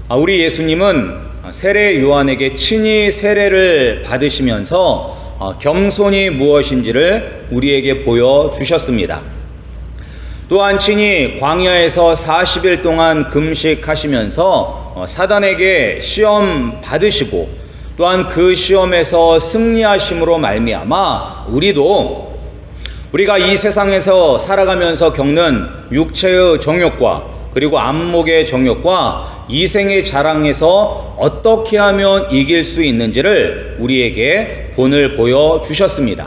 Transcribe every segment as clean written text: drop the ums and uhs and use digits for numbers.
우리 예수님은 세례 요한에게 친히 세례를 받으시면서 겸손이 무엇인지를 우리에게 보여주셨습니다. 또한 친히 광야에서 40일 동안 금식하시면서 사단에게 시험 받으시고 또한 그 시험에서 승리하심으로 말미암아 우리가 이 세상에서 살아가면서 겪는 육체의 정욕과 그리고 안목의 정욕과 이생의 자랑에서 어떻게 하면 이길 수 있는지를 우리에게 본을 보여주셨습니다.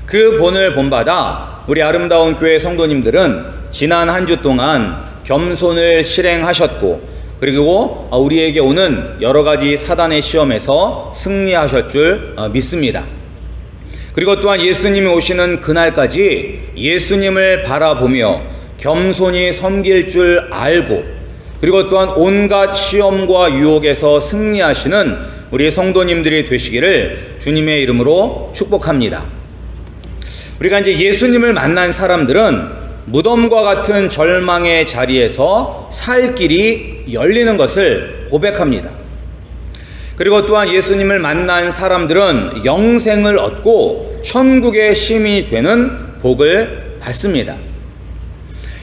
그 본을 본받아 우리 아름다운 교회 성도님들은 지난 한 주 동안 겸손을 실행하셨고 그리고 우리에게 오는 여러 가지 사단의 시험에서 승리하실 줄 믿습니다. 그리고 또한 예수님이 오시는 그날까지 예수님을 바라보며 겸손히 섬길 줄 알고 그리고 또한 온갖 시험과 유혹에서 승리하시는 우리 성도님들이 되시기를 주님의 이름으로 축복합니다. 우리가 이제 예수님을 만난 사람들은 무덤과 같은 절망의 자리에서 살 길이 열리는 것을 고백합니다. 그리고 또한 예수님을 만난 사람들은 영생을 얻고 천국의 시민이 되는 복을 받습니다.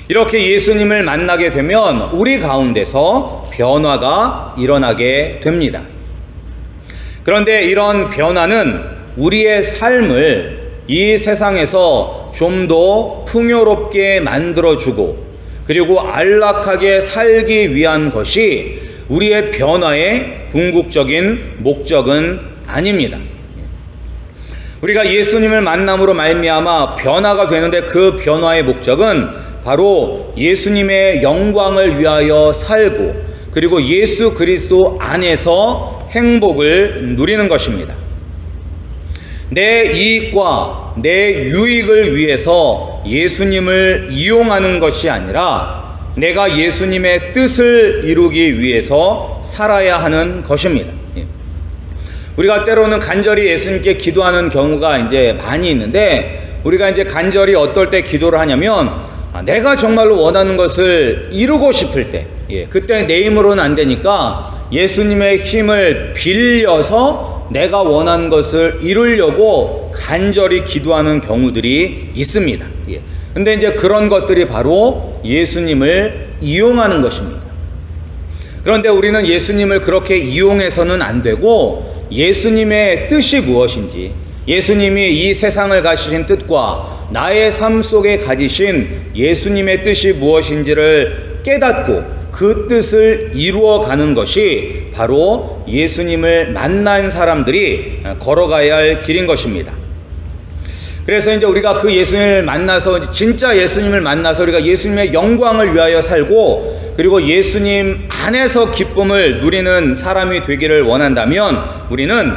이렇게 예수님을 만나게 되면 우리 가운데서 변화가 일어나게 됩니다. 그런데 이런 변화는 우리의 삶을 이 세상에서 좀 더 풍요롭게 만들어주고 그리고 안락하게 살기 위한 것이 우리의 변화의 궁극적인 목적은 아닙니다. 우리가 예수님을 만남으로 말미암아 변화가 되는데 그 변화의 목적은 바로 예수님의 영광을 위하여 살고 그리고 예수 그리스도 안에서 행복을 누리는 것입니다. 내 이익과 내 유익을 위해서 예수님을 이용하는 것이 아니라 내가 예수님의 뜻을 이루기 위해서 살아야 하는 것입니다. 우리가 때로는 간절히 예수님께 기도하는 경우가 이제 많이 있는데 우리가 이제 간절히 어떨 때 기도를 하냐면 내가 정말로 원하는 것을 이루고 싶을 때 그때 내 힘으로는 안 되니까 예수님의 힘을 빌려서 내가 원하는 것을 이루려고 간절히 기도하는 경우들이 있습니다. 근데 이제 그런 것들이 바로 예수님을 이용하는 것입니다. 그런데 우리는 예수님을 그렇게 이용해서는 안 되고 예수님의 뜻이 무엇인지 예수님이 이 세상을 가지신 뜻과 나의 삶 속에 가지신 예수님의 뜻이 무엇인지를 깨닫고 그 뜻을 이루어가는 것이 바로 예수님을 만난 사람들이 걸어가야 할 길인 것입니다. 그래서 이제 우리가 그 예수님을 만나서 진짜 예수님을 만나서 우리가 예수님의 영광을 위하여 살고 그리고 예수님 안에서 기쁨을 누리는 사람이 되기를 원한다면 우리는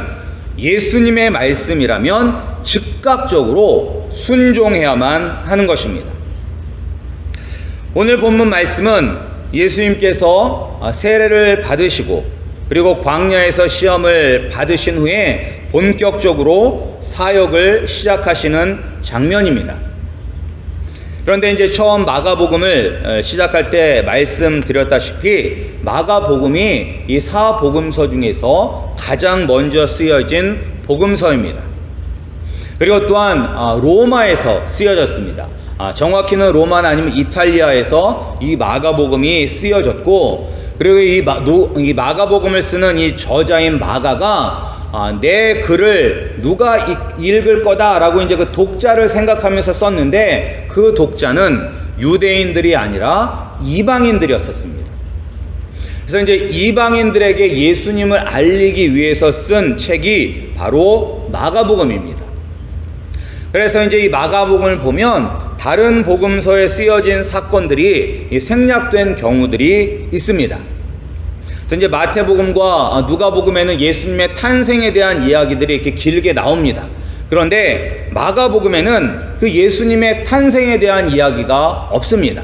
예수님의 말씀이라면 즉각적으로 순종해야만 하는 것입니다. 오늘 본문 말씀은 예수님께서 세례를 받으시고 그리고 광야에서 시험을 받으신 후에 본격적으로 사역을 시작하시는 장면입니다. 그런데 이제 처음 마가복음을 시작할 때 말씀드렸다시피 마가복음이 이 사복음서 중에서 가장 먼저 쓰여진 복음서입니다. 그리고 또한 로마에서 쓰여졌습니다. 정확히는 로마나 아니면 이탈리아에서 이 마가복음이 쓰여졌고 그리고 이 마가복음을 쓰는 이 저자인 마가가 내 글을 누가 읽을 거다라고 이제 그 독자를 생각하면서 썼는데 그 독자는 유대인들이 아니라 이방인들이었었습니다. 그래서 이제 이방인들에게 예수님을 알리기 위해서 쓴 책이 바로 마가복음입니다. 그래서 이제 이 마가복음을 보면 다른 복음서에 쓰여진 사건들이 생략된 경우들이 있습니다. 그래서 이제 마태복음과 누가복음에는 예수님의 탄생에 대한 이야기들이 이렇게 길게 나옵니다. 그런데 마가복음에는 그 예수님의 탄생에 대한 이야기가 없습니다.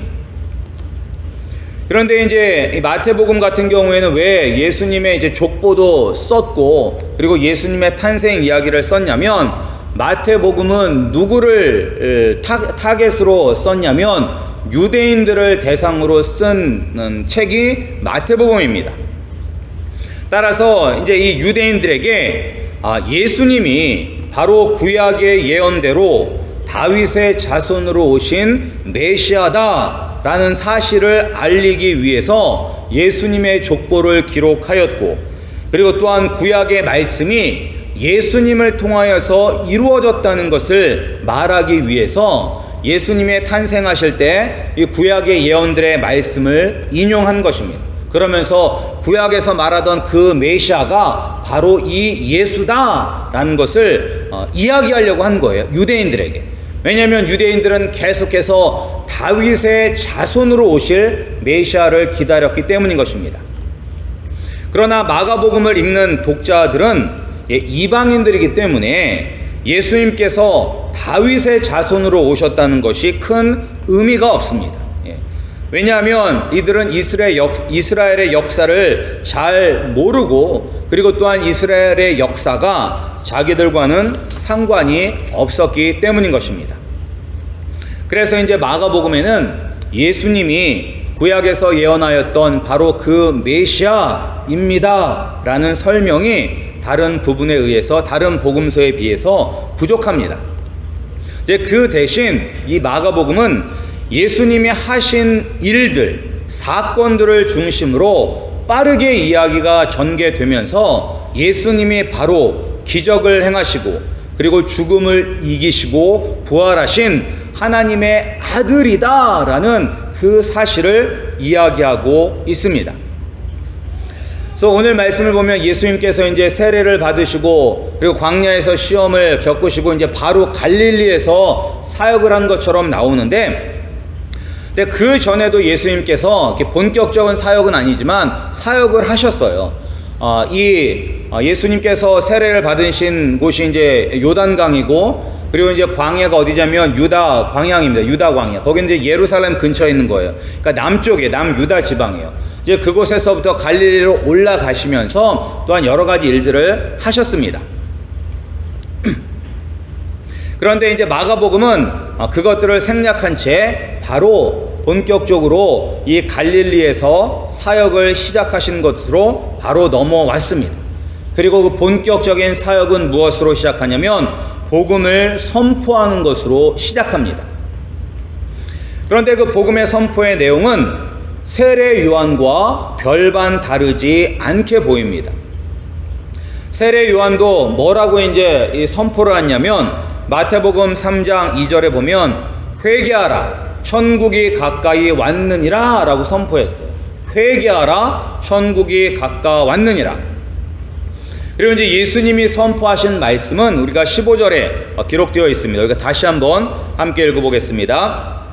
그런데 이제 마태복음 같은 경우에는 왜 예수님의 이제 족보도 썼고 그리고 예수님의 탄생 이야기를 썼냐면 마태복음은 누구를 타겟으로 썼냐면 유대인들을 대상으로 쓴 책이 마태복음입니다. 따라서 이제 이 유대인들에게 예수님이 바로 구약의 예언대로 다윗의 자손으로 오신 메시아다라는 사실을 알리기 위해서 예수님의 족보를 기록하였고, 그리고 또한 구약의 말씀이 예수님을 통하여서 이루어졌다는 것을 말하기 위해서 예수님의 탄생하실 때 이 구약의 예언들의 말씀을 인용한 것입니다. 그러면서 구약에서 말하던 그 메시아가 바로 이 예수다라는 것을 이야기하려고 한 거예요, 유대인들에게. 왜냐하면 유대인들은 계속해서 다윗의 자손으로 오실 메시아를 기다렸기 때문인 것입니다. 그러나 마가복음을 읽는 독자들은 이방인들이기 때문에 예수님께서 다윗의 자손으로 오셨다는 것이 큰 의미가 없습니다. 왜냐하면 이들은 이스라엘의 역사를 잘 모르고, 그리고 또한 이스라엘의 역사가 자기들과는 상관이 없었기 때문인 것입니다. 그래서 이제 마가복음에는 예수님이 구약에서 예언하였던 바로 그 메시아입니다 라는 설명이 다른 부분에 의해서, 다른 복음서에 비해서 부족합니다. 이제 그 대신 이 마가복음은 예수님이 하신 일들, 사건들을 중심으로 빠르게 이야기가 전개되면서 예수님이 바로 기적을 행하시고, 그리고 죽음을 이기시고 부활하신 하나님의 아들이다라는 그 사실을 이야기하고 있습니다. 그래서 오늘 말씀을 보면 예수님께서 이제 세례를 받으시고, 그리고 광야에서 시험을 겪으시고, 이제 바로 갈릴리에서 사역을 한 것처럼 나오는데, 근데 그 전에도 예수님께서 본격적인 사역은 아니지만 사역을 하셨어요. 예수님께서 세례를 받으신 곳이 이제 요단강이고, 그리고 이제 광야가 어디냐면 유다 광야입니다. 유다 광야. 거기 이제 예루살렘 근처에 있는 거예요. 그러니까 남쪽에, 남유다 지방이에요. 이제 그곳에서부터 갈릴리로 올라가시면서 또한 여러 가지 일들을 하셨습니다. 그런데 이제 마가복음은 그것들을 생략한 채 바로 본격적으로 이 갈릴리에서 사역을 시작하신 것으로 바로 넘어왔습니다. 그리고 그 본격적인 사역은 무엇으로 시작하냐면 복음을 선포하는 것으로 시작합니다. 그런데 그 복음의 선포의 내용은 세례 요한과 별반 다르지 않게 보입니다. 세례 요한도 뭐라고 이제 이 선포를 하냐면 마태복음 3장 2절에 보면 회개하라, 천국이 가까이 왔느니라 라고 선포했어요. 회개하라, 천국이 가까웠느니라. 그리고 이제 예수님이 선포하신 말씀은 우리가 15절에 기록되어 있습니다. 우리가 다시 한번 함께 읽어보겠습니다.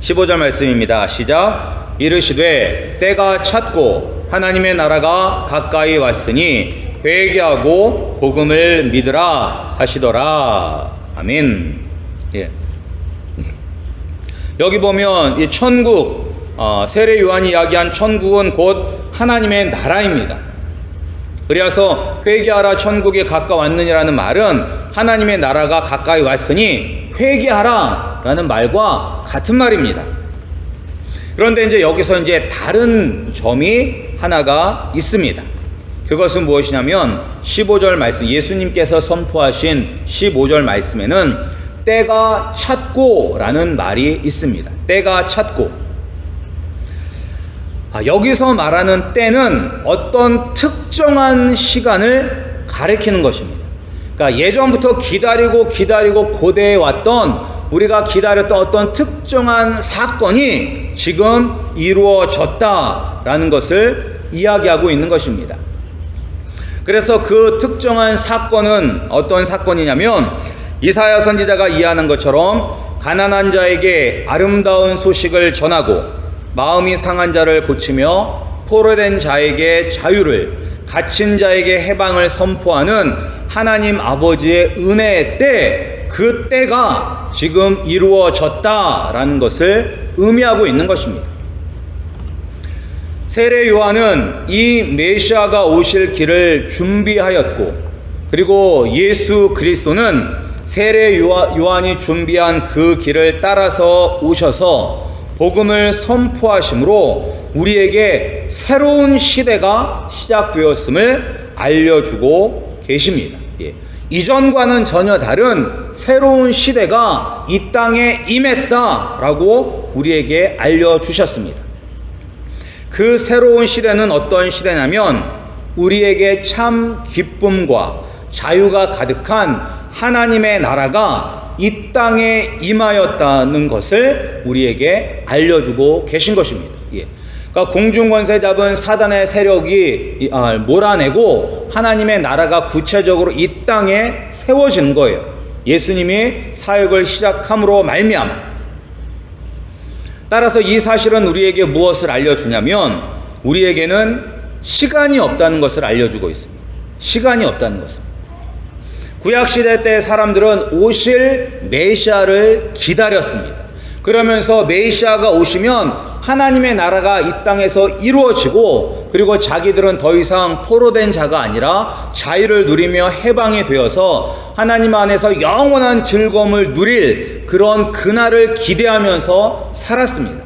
15절 말씀입니다. 시작. 이르시되 때가 찼고 하나님의 나라가 가까이 왔으니 회개하고 복음을 믿으라 하시더라. 아멘. 예. 여기 보면 이 천국, 세례 요한이 이야기한 천국은 곧 하나님의 나라입니다. 그래서 회개하라, 천국이 가까웠느니라는 말은 하나님의 나라가 가까이 왔으니 회개하라 라는 말과 같은 말입니다. 그런데 이제 여기서 이제 다른 점이 하나가 있습니다. 그것은 무엇이냐면 15절 말씀, 예수님께서 선포하신 15절 말씀에는 때가 찼고 라는 말이 있습니다. 때가 찼고. 여기서 말하는 때는 어떤 특정한 시간을 가리키는 것입니다. 그러니까 예전부터 기다리고 고대해 왔던, 우리가 기다렸던 어떤 특정한 사건이 지금 이루어졌다라는 것을 이야기하고 있는 것입니다. 그래서 그 특정한 사건은 어떤 사건이냐면 이사야 선지자가 이해하는 것처럼 가난한 자에게 아름다운 소식을 전하고 마음이 상한 자를 고치며 포로된 자에게 자유를, 갇힌 자에게 해방을 선포하는 하나님 아버지의 은혜의 때, 그 때가 지금 이루어졌다라는 것을 의미하고 있는 것입니다. 세례 요한은 이 메시아가 오실 길을 준비하였고, 그리고 예수 그리스도는 세례 요한이 준비한 그 길을 따라서 오셔서 복음을 선포하심으로 우리에게 새로운 시대가 시작되었음을 알려주고 계십니다. 이전과는 전혀 다른 새로운 시대가 이 땅에 임했다라고 우리에게 알려주셨습니다. 그 새로운 시대는 어떤 시대냐면 우리에게 참 기쁨과 자유가 가득한 하나님의 나라가 이 땅에 임하였다는 것을 우리에게 알려주고 계신 것입니다. 그러니까 공중권세 잡은 사단의 세력이 몰아내고 하나님의 나라가 구체적으로 이 땅에 세워진 거예요. 예수님이 사역을 시작함으로 말미암아. 따라서 이 사실은 우리에게 무엇을 알려주냐면 우리에게는 시간이 없다는 것을 알려주고 있습니다. 시간이 없다는 것을. 구약시대 때 사람들은 오실 메시아를 기다렸습니다. 그러면서 메시아가 오시면 하나님의 나라가 이 땅에서 이루어지고 그리고 자기들은 더 이상 포로된 자가 아니라 자유를 누리며 해방이 되어서 하나님 안에서 영원한 즐거움을 누릴 그런 그날을 기대하면서 살았습니다.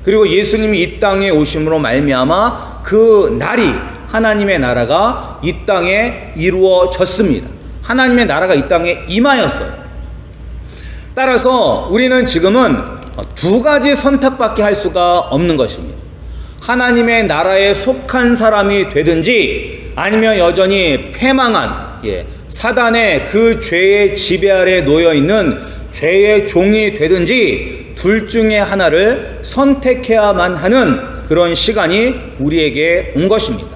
그리고 예수님이 이 땅에 오심으로 말미암아 그 날이 하나님의 나라가 이 땅에 이루어졌습니다. 하나님의 나라가 이 땅에 임하였어요. 따라서 우리는 지금은 두 가지 선택밖에 할 수가 없는 것입니다. 하나님의 나라에 속한 사람이 되든지 아니면 여전히 패망한 사단의 그 죄의 지배 아래 놓여 있는 죄의 종이 되든지 둘 중에 하나를 선택해야만 하는 그런 시간이 우리에게 온 것입니다.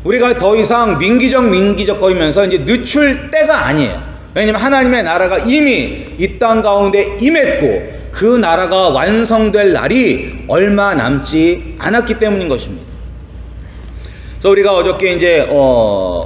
우리가 더 이상 민기적 거리면서 이제 늦출 때가 아니에요. 왜냐하면 하나님의 나라가 이미 이 땅 가운데 임했고 그 나라가 완성될 날이 얼마 남지 않았기 때문인 것입니다. 그래서 우리가 어저께 이제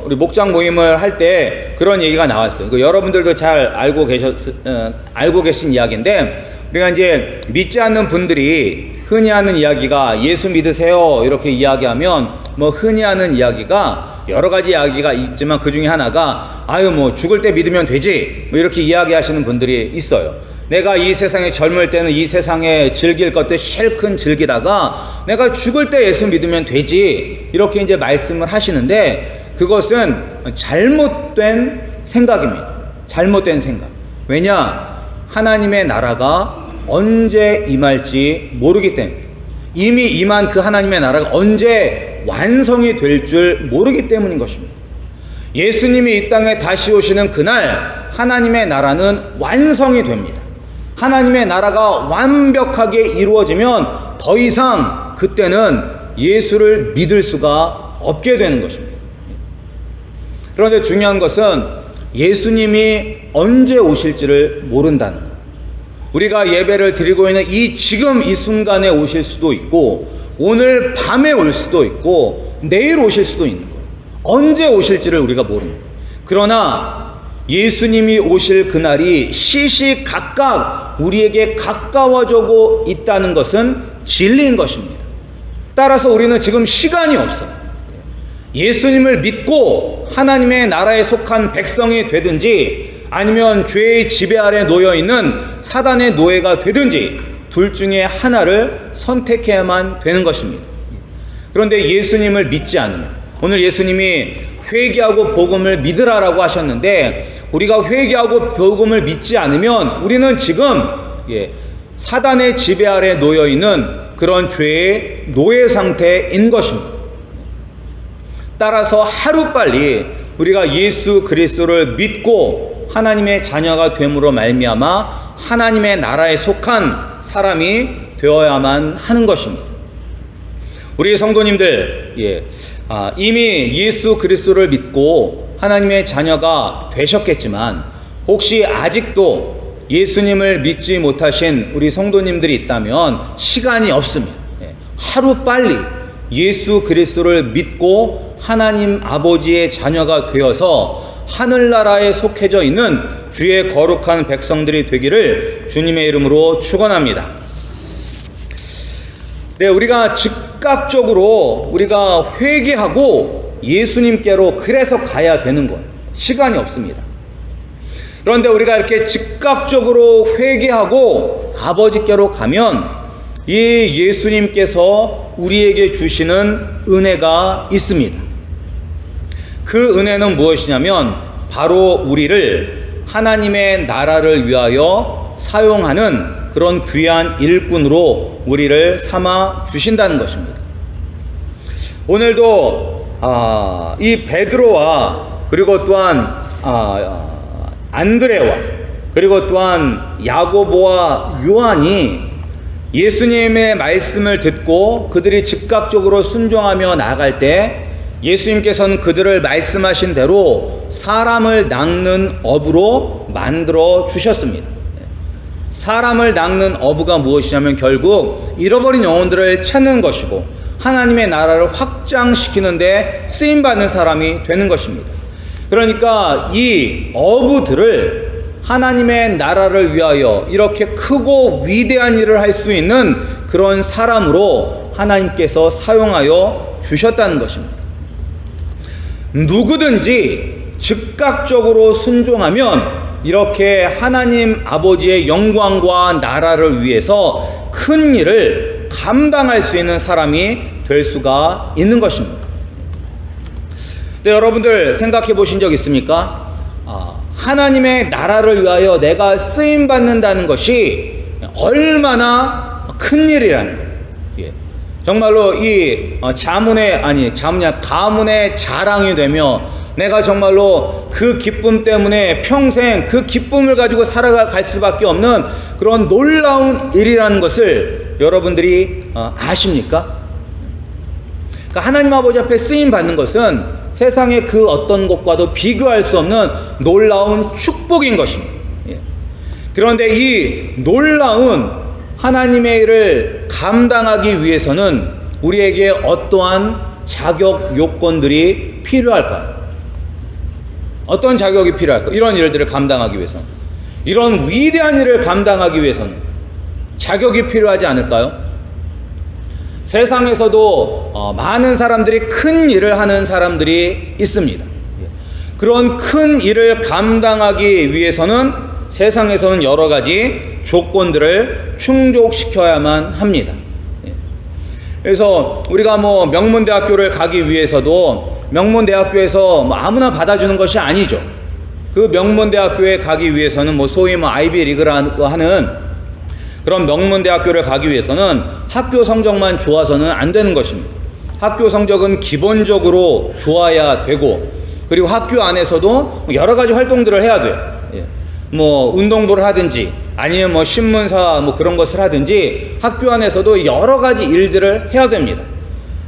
우리 목장 모임을 할 때 그런 얘기가 나왔어요. 여러분들도 잘 알고 계신 이야기인데 우리가 이제 믿지 않는 분들이 흔히 하는 이야기가 예수 믿으세요 이렇게 이야기하면 뭐 흔히 하는 이야기가 여러 가지 이야기가 있지만 그 중에 하나가 뭐 죽을 때 믿으면 되지 뭐 이렇게 이야기하시는 분들이 있어요. 내가 이 세상에 젊을 때는 이 세상에 즐길 것들 실컷 즐기다가 내가 죽을 때 예수 믿으면 되지 이렇게 이제 말씀을 하시는데 그것은 잘못된 생각입니다. 잘못된 생각. 왜냐? 하나님의 나라가 언제 임할지 모르기 때문에 이미 임한 그 하나님의 나라가 언제 완성이 될 줄 모르기 때문인 것입니다. 예수님이 이 땅에 다시 오시는 그날 하나님의 나라는 완성이 됩니다. 하나님의 나라가 완벽하게 이루어지면 더 이상 그때는 예수를 믿을 수가 없게 되는 것입니다. 그런데 중요한 것은 예수님이 언제 오실지를 모른다는 것. 우리가 예배를 드리고 있는 지금 이 순간에 오실 수도 있고 오늘 밤에 올 수도 있고 내일 오실 수도 있는 거예요. 언제 오실지를 우리가 모르는 거예요. 그러나 예수님이 오실 그날이 시시각각 우리에게 가까워지고 있다는 것은 진리인 것입니다. 따라서 우리는 지금 시간이 없어요. 예수님을 믿고 하나님의 나라에 속한 백성이 되든지 아니면 죄의 지배 아래 놓여있는 사단의 노예가 되든지 둘 중에 하나를 선택해야만 되는 것입니다. 그런데 예수님을 믿지 않으면 오늘 예수님이 회개하고 복음을 믿으라라고 하셨는데 우리가 회개하고 복음을 믿지 않으면 우리는 지금 사단의 지배 아래 놓여있는 그런 죄의 노예 상태인 것입니다. 따라서 하루빨리 우리가 예수 그리스도를 믿고 하나님의 자녀가 됨으로 말미암아 하나님의 나라에 속한 사람이 되어야만 하는 것입니다. 우리 성도님들 이미 예수 그리스도를 믿고 하나님의 자녀가 되셨겠지만 혹시 아직도 예수님을 믿지 못하신 우리 성도님들이 있다면 시간이 없습니다. 하루빨리 예수 그리스도를 믿고 하나님 아버지의 자녀가 되어서 하늘나라에 속해져 있는 주의 거룩한 백성들이 되기를 주님의 이름으로 축원합니다. 우리가 즉각적으로 우리가 회개하고 예수님께로 그래서 가야 되는 거예요. 시간이 없습니다. 그런데 우리가 이렇게 즉각적으로 회개하고 아버지께로 가면 이 예수님께서 우리에게 주시는 은혜가 있습니다. 그 은혜는 무엇이냐면 바로 우리를 하나님의 나라를 위하여 사용하는 그런 귀한 일꾼으로 우리를 삼아 주신다는 것입니다. 오늘도 이 베드로와 그리고 또한 안드레와 그리고 또한 야고보와 요한이 예수님의 말씀을 듣고 그들이 즉각적으로 순종하며 나아갈 때 예수님께서는 그들을 말씀하신 대로 사람을 낚는 어부로 만들어 주셨습니다. 사람을 낚는 어부가 무엇이냐면 결국 잃어버린 영혼들을 찾는 것이고 하나님의 나라를 확장시키는데 쓰임받는 사람이 되는 것입니다. 그러니까 이 어부들을 하나님의 나라를 위하여 이렇게 크고 위대한 일을 할 수 있는 그런 사람으로 하나님께서 사용하여 주셨다는 것입니다. 누구든지 즉각적으로 순종하면 이렇게 하나님 아버지의 영광과 나라를 위해서 큰 일을 감당할 수 있는 사람이 될 수가 있는 것입니다. 네, 여러분들 생각해 보신 적 있습니까? 하나님의 나라를 위하여 내가 쓰임 받는다는 것이 얼마나 큰 일이라는 거예요. 정말로 이 가문의 자랑이 되며 내가 정말로 그 기쁨 때문에 평생 그 기쁨을 가지고 살아갈 수밖에 없는 그런 놀라운 일이라는 것을 여러분들이 아십니까? 그러니까 하나님 아버지 앞에 쓰임 받는 것은 세상의 그 어떤 것과도 비교할 수 없는 놀라운 축복인 것입니다. 그런데 이 놀라운 하나님의 일을 감당하기 위해서는 우리에게 어떠한 자격 요건들이 필요할까요? 어떤 자격이 필요할까요? 이런 일들을 감당하기 위해서는, 이런 위대한 일을 감당하기 위해서는 자격이 필요하지 않을까요? 세상에서도 많은 사람들이 큰 일을 하는 사람들이 있습니다. 그런 큰 일을 감당하기 위해서는 세상에서는 여러 가지 조건들을 충족시켜야만 합니다. 그래서 우리가 명문대학교를 가기 위해서도 명문대학교에서 아무나 받아주는 것이 아니죠. 그 명문대학교에 가기 위해서는 소위 아이비리그라고 하는 그런 명문대학교를 가기 위해서는 학교 성적만 좋아서는 안 되는 것입니다. 학교 성적은 기본적으로 좋아야 되고, 그리고 학교 안에서도 여러 가지 활동들을 해야 돼요. 운동부를 하든지 아니면 신문사 그런 것을 하든지 학교 안에서도 여러 가지 일들을 해야 됩니다.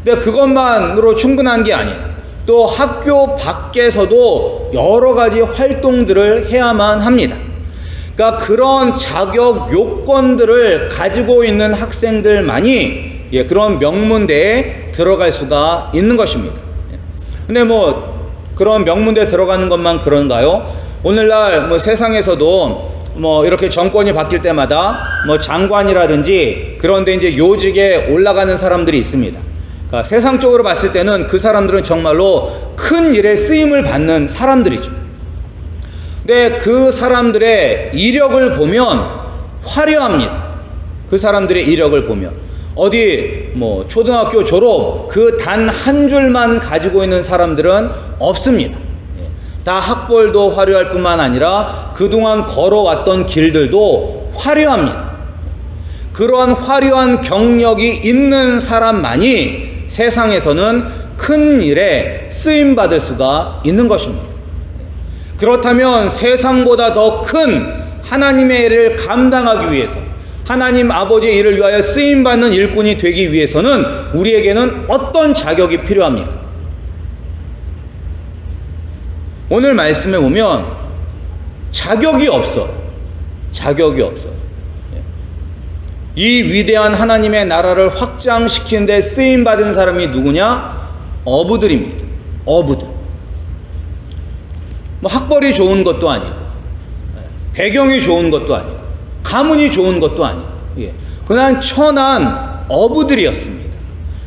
근데 그것만으로 충분한 게 아니에요. 또 학교 밖에서도 여러 가지 활동들을 해야만 합니다. 그러니까 그런 자격 요건들을 가지고 있는 학생들만이 그런 명문대에 들어갈 수가 있는 것입니다. 근데 그런 명문대에 들어가는 것만 그런가요? 오늘날 세상에서도 이렇게 정권이 바뀔 때마다 장관이라든지 그런데 이제 요직에 올라가는 사람들이 있습니다. 그러니까 세상적으로 봤을 때는 그 사람들은 정말로 큰 일에 쓰임을 받는 사람들이죠. 근데 그 사람들의 이력을 보면 화려합니다. 그 사람들의 이력을 보면 어디 초등학교 졸업 그 단 한 줄만 가지고 있는 사람들은 없습니다. 다 학벌도 화려할 뿐만 아니라 그동안 걸어왔던 길들도 화려합니다. 그러한 화려한 경력이 있는 사람만이 세상에서는 큰 일에 쓰임받을 수가 있는 것입니다. 그렇다면 세상보다 더 큰 하나님의 일을 감당하기 위해서, 하나님 아버지의 일을 위하여 쓰임받는 일꾼이 되기 위해서는 우리에게는 어떤 자격이 필요합니까? 오늘 말씀에 보면 자격이 없어. 이 위대한 하나님의 나라를 확장시키는 데 쓰임받은 사람이 누구냐? 어부들입니다. 어부들. 학벌이 좋은 것도 아니고, 배경이 좋은 것도 아니고, 가문이 좋은 것도 아니고, 그냥 천한 어부들이었습니다.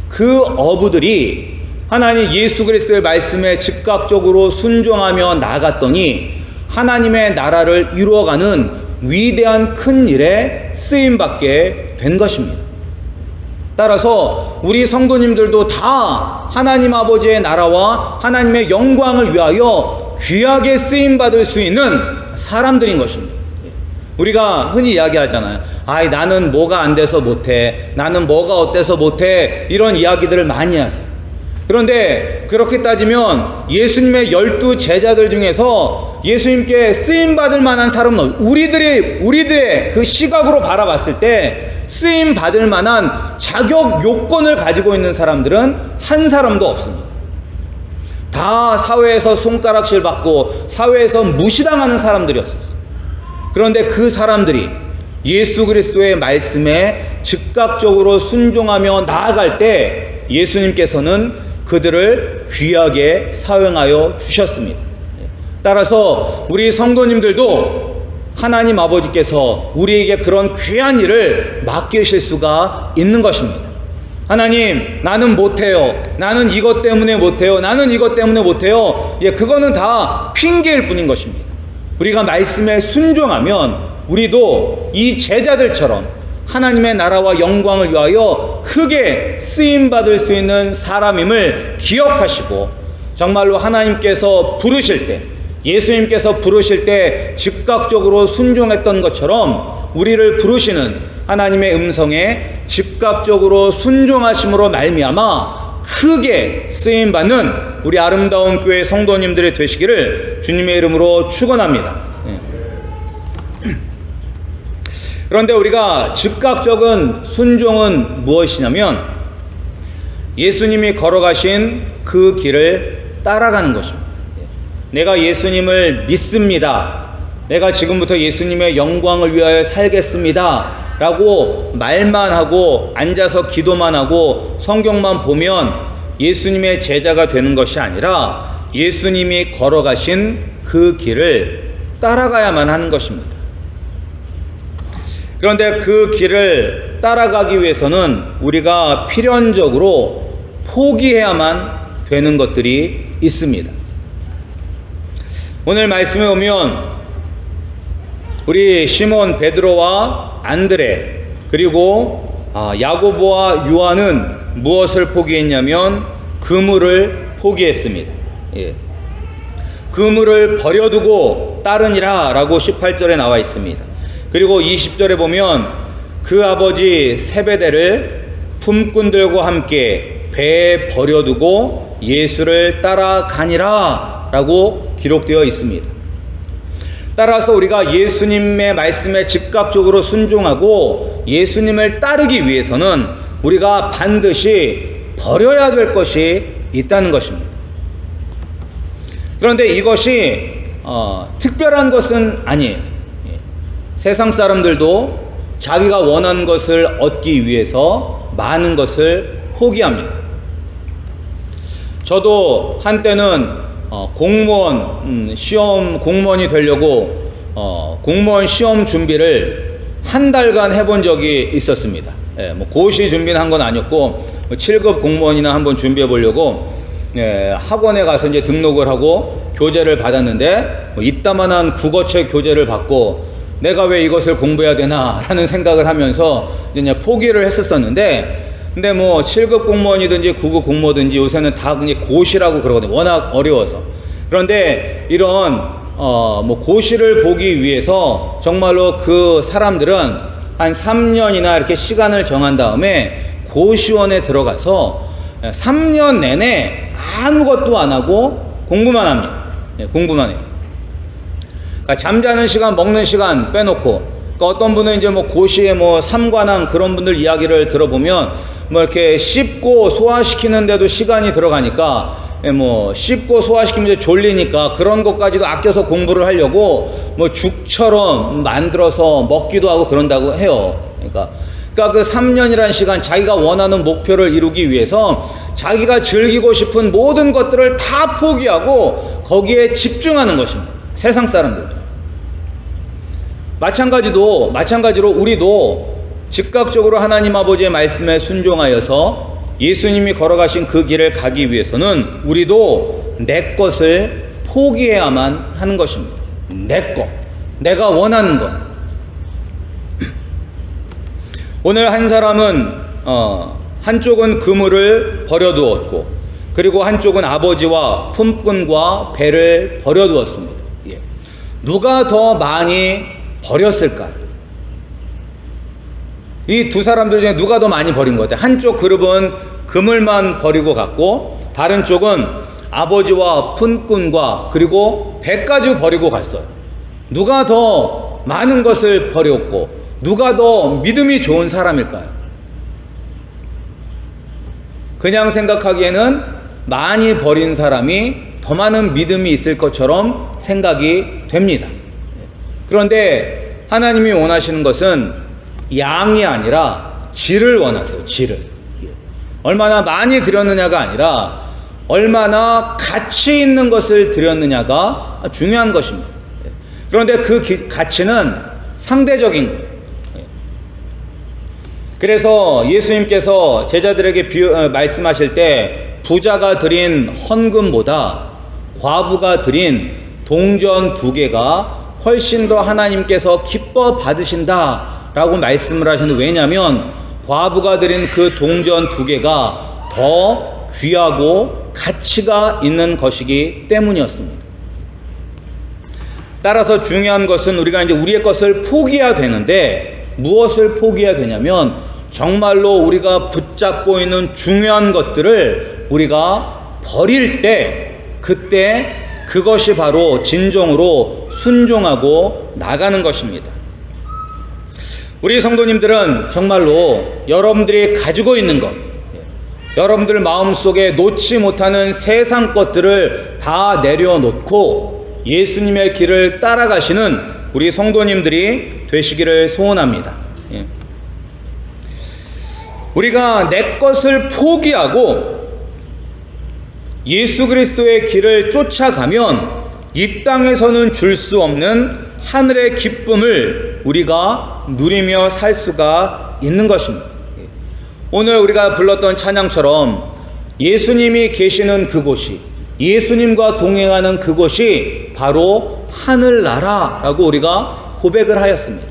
그 어부들이 하나님 예수 그리스도의 말씀에 즉각적으로 순종하며 나갔더니 하나님의 나라를 이루어가는 위대한 큰 일에 쓰임받게 된 것입니다. 따라서 우리 성도님들도 다 하나님 아버지의 나라와 하나님의 영광을 위하여 귀하게 쓰임받을 수 있는 사람들인 것입니다. 우리가 흔히 이야기하잖아요. 아이, 나는 뭐가 안 돼서 못해. 나는 뭐가 어때서 못해. 이런 이야기들을 많이 하세요. 그런데 그렇게 따지면 예수님의 12 제자들 중에서 예수님께 쓰임받을 만한 사람은 우리들의 그 시각으로 바라봤을 때 쓰임받을 만한 자격 요건을 가지고 있는 사람들은 한 사람도 없습니다. 다 사회에서 손가락질 받고 사회에서 무시당하는 사람들이었어요. 그런데 그 사람들이 예수 그리스도의 말씀에 즉각적으로 순종하며 나아갈 때 예수님께서는 그들을 귀하게 사용하여 주셨습니다. 따라서 우리 성도님들도 하나님 아버지께서 우리에게 그런 귀한 일을 맡기실 수가 있는 것입니다. 하나님, 나는 못해요. 나는 이것 때문에 못해요. 나는 이것 때문에 못해요. 그거는 다 핑계일 뿐인 것입니다. 우리가 말씀에 순종하면 우리도 이 제자들처럼 하나님의 나라와 영광을 위하여 크게 쓰임받을 수 있는 사람임을 기억하시고, 정말로 하나님께서 부르실 때, 예수님께서 부르실 때 즉각적으로 순종했던 것처럼 우리를 부르시는 하나님의 음성에 즉각적으로 순종하심으로 말미암아 크게 쓰임받는 우리 아름다운 교회 성도님들이 되시기를 주님의 이름으로 축원합니다. 그런데 우리가 즉각적인 순종은 무엇이냐면 예수님이 걸어가신 그 길을 따라가는 것입니다. 내가 예수님을 믿습니다. 내가 지금부터 예수님의 영광을 위하여 살겠습니다. 라고 말만 하고 앉아서 기도만 하고 성경만 보면 예수님의 제자가 되는 것이 아니라 예수님이 걸어가신 그 길을 따라가야만 하는 것입니다. 그런데 그 길을 따라가기 위해서는 우리가 필연적으로 포기해야만 되는 것들이 있습니다. 오늘 말씀에 보면 우리 시몬 베드로와 안드레 그리고 야고보와 요한은 무엇을 포기했냐면 그물을 포기했습니다. 그물을 버려두고 따르니라 라고 18절에 나와 있습니다. 그리고 20절에 보면 그 아버지 세베대를 품꾼들과 함께 배에 버려두고 예수를 따라가니라 라고 기록되어 있습니다. 따라서 우리가 예수님의 말씀에 즉각적으로 순종하고 예수님을 따르기 위해서는 우리가 반드시 버려야 될 것이 있다는 것입니다. 그런데 이것이 특별한 것은 아니에요. 세상 사람들도 자기가 원하는 것을 얻기 위해서 많은 것을 포기합니다. 저도 한때는 공무원이 되려고 공무원 시험 준비를 한 달간 해본 적이 있었습니다. 고시 준비는 한 건 아니었고 7급 공무원이나 한번 준비해 보려고 학원에 가서 이제 등록을 하고 교재를 받았는데 이따만한 국어책 교재를 받고 내가 왜 이것을 공부해야 되나 라는 생각을 하면서 이제 포기를 했었었는데, 근데 7급 공무원이든지 9급 공무원이든지 요새는 다 그냥 고시라고 그러거든요. 워낙 어려워서. 그런데 이런 고시를 보기 위해서 정말로 그 사람들은 한 3년이나 이렇게 시간을 정한 다음에 고시원에 들어가서 3년 내내 아무것도 안 하고 공부만 합니다. 공부만 해요. 그러니까 잠자는 시간, 먹는 시간 빼놓고, 그러니까 어떤 분은 이제 고시에 삼관왕 그런 분들 이야기를 들어보면 이렇게 씹고 소화시키는데도 시간이 들어가니까 씹고 소화시키면 이제 졸리니까 그런 것까지도 아껴서 공부를 하려고 죽처럼 만들어서 먹기도 하고 그런다고 해요. 그러니까 그 3년이라는 시간 자기가 원하는 목표를 이루기 위해서 자기가 즐기고 싶은 모든 것들을 다 포기하고 거기에 집중하는 것입니다. 세상 사람들도. 마찬가지로 우리도 즉각적으로 하나님 아버지의 말씀에 순종하여서 예수님이 걸어가신 그 길을 가기 위해서는 우리도 내 것을 포기해야만 하는 것입니다. 내 것, 내가 원하는 것. 오늘 한 사람은 한쪽은 그물을 버려두었고, 그리고 한쪽은 아버지와 품꾼과 배를 버려두었습니다. 예. 누가 더 많이 버렸을까요? 이 두 사람들 중에 누가 더 많이 버린 것 같아요? 한쪽 그룹은 그물만 버리고 갔고, 다른 쪽은 아버지와 품꾼과 그리고 배까지 버리고 갔어요. 누가 더 많은 것을 버렸고, 누가 더 믿음이 좋은 사람일까요? 그냥 생각하기에는 많이 버린 사람이 더 많은 믿음이 있을 것처럼 생각이 됩니다. 그런데 하나님이 원하시는 것은 양이 아니라 질을 원하세요. 질을. 얼마나 많이 드렸느냐가 아니라 얼마나 가치 있는 것을 드렸느냐가 중요한 것입니다. 그런데 그 가치는 상대적인 거예요. 그래서 예수님께서 제자들에게 말씀하실 때 부자가 드린 헌금보다 과부가 드린 동전 2개가 훨씬 더 하나님께서 기뻐 받으신다라고 말씀을 하셨는데, 왜냐하면 과부가 드린 그 동전 2개가 더 귀하고 가치가 있는 것이기 때문이었습니다. 따라서 중요한 것은 우리가 이제 우리의 것을 포기해야 되는데, 무엇을 포기해야 되냐면 정말로 우리가 붙잡고 있는 중요한 것들을 우리가 버릴 때, 그때 그것이 바로 진정으로 순종하고 나가는 것입니다. 우리 성도님들은 정말로 여러분들이 가지고 있는 것, 여러분들 마음속에 놓지 못하는 세상 것들을 다 내려놓고 예수님의 길을 따라가시는 우리 성도님들이 되시기를 소원합니다. 우리가 내 것을 포기하고 예수 그리스도의 길을 쫓아가면 이 땅에서는 줄 수 없는 하늘의 기쁨을 우리가 누리며 살 수가 있는 것입니다. 오늘 우리가 불렀던 찬양처럼 예수님이 계시는 그곳이, 예수님과 동행하는 그곳이 바로 하늘나라라고 우리가 고백을 하였습니다.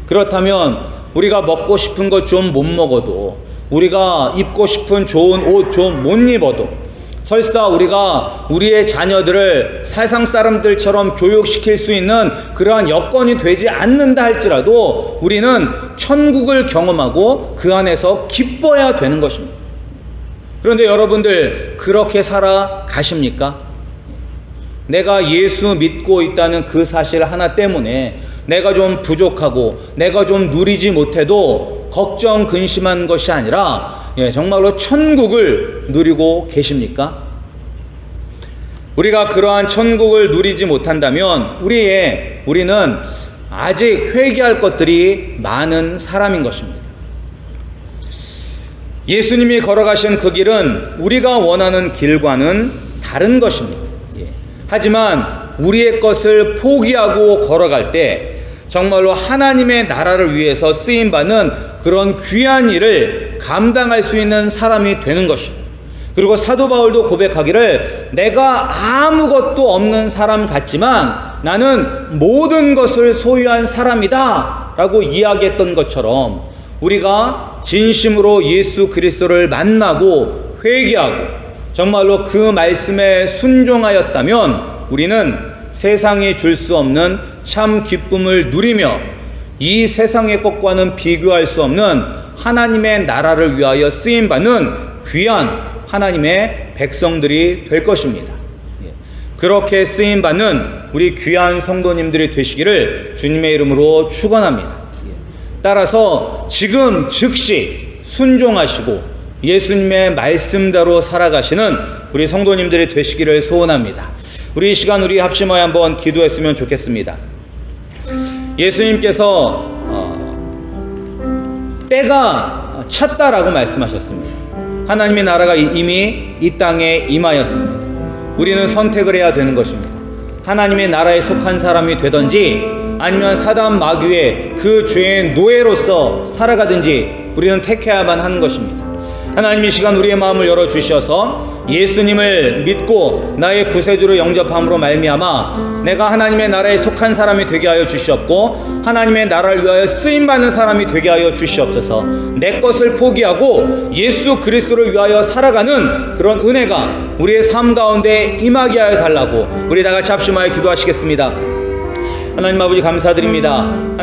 그렇다면 우리가 먹고 싶은 것 좀 못 먹어도, 우리가 입고 싶은 좋은 옷 좀 못 입어도, 설사 우리가 우리의 자녀들을 세상 사람들처럼 교육시킬 수 있는 그러한 여건이 되지 않는다 할지라도 우리는 천국을 경험하고 그 안에서 기뻐야 되는 것입니다. 그런데 여러분들 그렇게 살아가십니까? 내가 예수 믿고 있다는 그 사실 하나 때문에 내가 좀 부족하고 내가 좀 누리지 못해도 걱정 근심한 것이 아니라 정말로 천국을 누리고 계십니까? 우리가 그러한 천국을 누리지 못한다면 우리는 아직 회개할 것들이 많은 사람인 것입니다. 예수님이 걸어가신 그 길은 우리가 원하는 길과는 다른 것입니다. 하지만 우리의 것을 포기하고 걸어갈 때 정말로 하나님의 나라를 위해서 쓰임받는 그런 귀한 일을 감당할 수 있는 사람이 되는 것입니다. 그리고 사도 바울도 고백하기를 내가 아무것도 없는 사람 같지만 나는 모든 것을 소유한 사람이다 라고 이야기했던 것처럼 우리가 진심으로 예수 그리스도를 만나고 회개하고 정말로 그 말씀에 순종하였다면 우리는 세상이 줄 수 없는 참 기쁨을 누리며 이 세상의 것과는 비교할 수 없는 하나님의 나라를 위하여 쓰임받는 귀한 하나님의 백성들이 될 것입니다. 그렇게 쓰임받는 우리 귀한 성도님들이 되시기를 주님의 이름으로 축원합니다. 따라서 지금 즉시 순종하시고 예수님의 말씀대로 살아가시는 우리 성도님들이 되시기를 소원합니다. 우리 이 시간 우리 합심하여 한번 기도했으면 좋겠습니다. 예수님께서 때가 찼다라고 말씀하셨습니다. 하나님의 나라가 이미 이 땅에 임하였습니다. 우리는 선택을 해야 되는 것입니다. 하나님의 나라에 속한 사람이 되든지 아니면 사단 마귀의 그 죄의 노예로서 살아가든지 우리는 택해야만 하는 것입니다. 하나님 이 시간 우리의 마음을 열어주셔서 예수님을 믿고 나의 구세주로 영접함으로 말미암아 내가 하나님의 나라에 속한 사람이 되게 하여 주시옵고 하나님의 나라를 위하여 쓰임받는 사람이 되게 하여 주시옵소서. 내 것을 포기하고 예수 그리스도를 위하여 살아가는 그런 은혜가 우리의 삶 가운데 임하게 하여 달라고 우리 다 같이 합심하여 기도하시겠습니다. 하나님 아버지 감사드립니다.